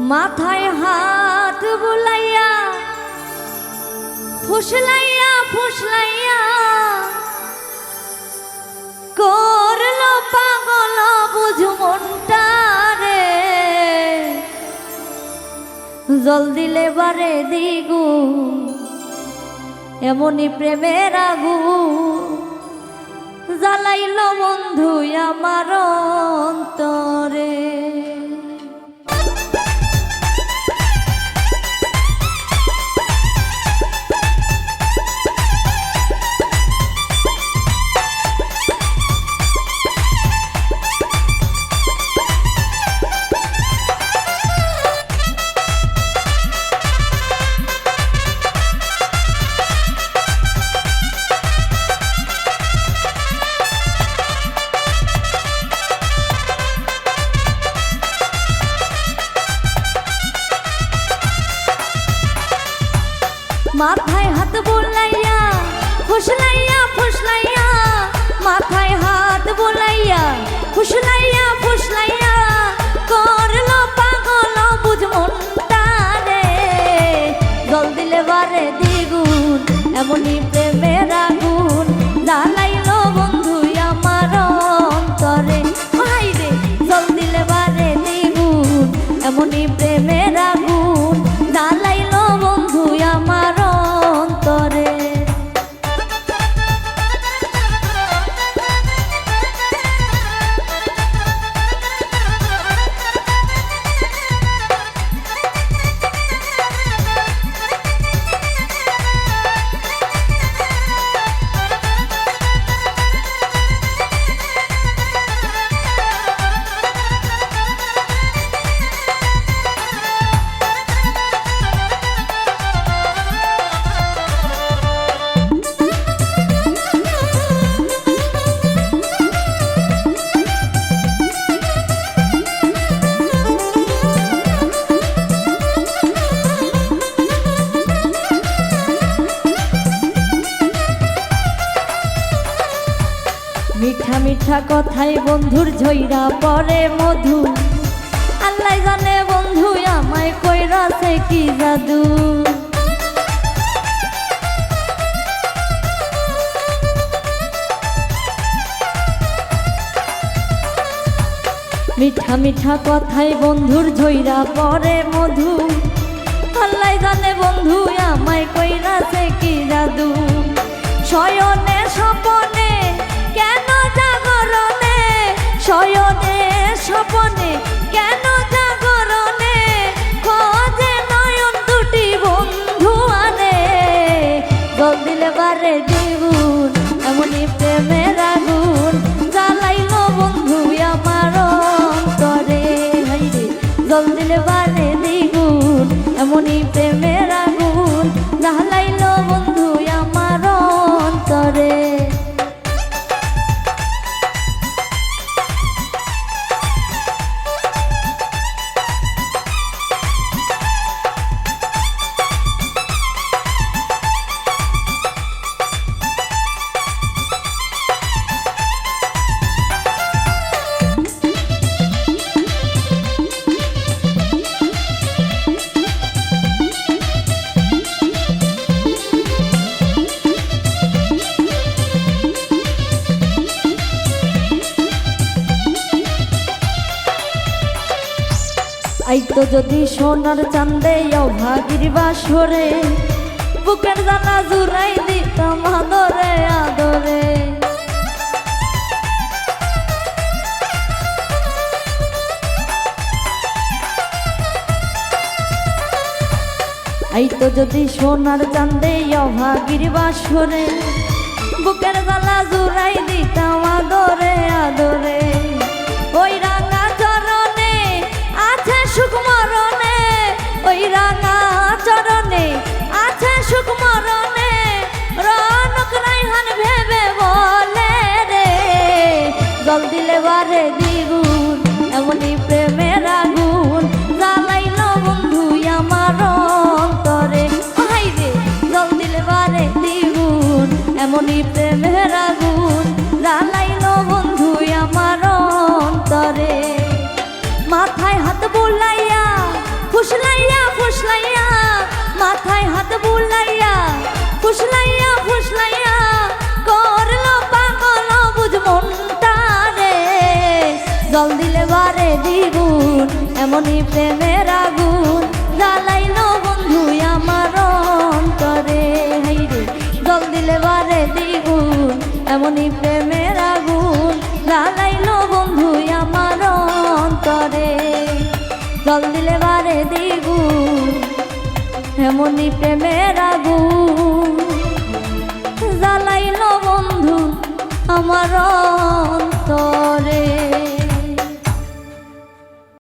মাথায় হাত বুলাইয়া ফুসলাইয়া ফুসলাইয়া করলো পাগল বুঝ মনটা রে, জল দিলে বারে দিগু এমনি প্রেমের আগুন জ্বালাইল বন্ধু আমার অন্তরে। মাথায় হাত বুলাইয়া ফুসলাইয়া ফুসলাইয়া, মাথায় হাত বুলাইয়া ফুসলাইয়া ফুসলাইয়া করলো পাগল বুঝ মনটা রে, জল দিলে বারে দ্বিগুণ এমনি প্রেমের আগুন জ্বালাইল বন্ধু আমার অন্তরে। ভাই রে জল দিলে বারে দ্বিগুণ এমনি প্রেমের আগুন জ্বালাইল বন্ধু আমার অন্তরে। মিঠা মিঠা কথাই বন্ধুর ঝইরা পরে মধু, আল্লাহ জানে বন্ধু আমায় কইরাছে কি জাদু। মিঠা মিঠা কথাই বন্ধুর ঝইরা পরে মধু, আল্লাহ জানে বন্ধু আমায় কইরাছে কি জাদু। শয়নে স্বপনে কেন জাগরণে, শয়নে স্বপনে কেন জাগরণে খোঁজে নয়ন দুটি বন্ধু আনে, জল দিলে বারে দ্বিগুণ এমনি প্রেমের আগুন জ্বালাইল বন্ধু আমার অন্তরে। হাইরে জল দিলে বারে দ্বিগুণ এমনি প্রেমের আগুন জ্বালাইল বন্ধু আমার অন্তরে। আইতো যদি সোনার চান্দে অভাগীর বাসরে, বুকের জানা জুড়াই দিতাম আদরে আদরে। আইতো যদি সোনার চান্দে অভাগীর বাসরে, বুকের জানা জুড়াই দিতাম আদরে আদরে। ওই রাঙা চরণে আছে সুখ মরণে, ওই রাঙা চরণে আছে সুখ মরণে, রনক রাইহান ভেবে বলে রে, জল দিলে বারে দ্বিগুণ এমনি প্রেমের আগুন জ্বালাইল বন্ধু আমার অন্তরে। ভাই রে জল দিলে বারে দ্বিগুণ এমনি প্রেমের আগুন জ্বালাইল বন্ধু আমার অন্তরে। জল দিলে বারে দ্বিগুণ এমনই প্রেমের আগুন জ্বালাইলো বন্ধু আমার অন্তরে হাইরে জল দিলে বারে দ্বিগুণ এমনই প্রেমের আগুন জ্বালাইলো বন্ধু আমার অন্তরে জল দিলে বারে দ্বিগুণ এমনই প্রেমের আগুন জ্বালাইলো বন্ধু আমার অন্তরে।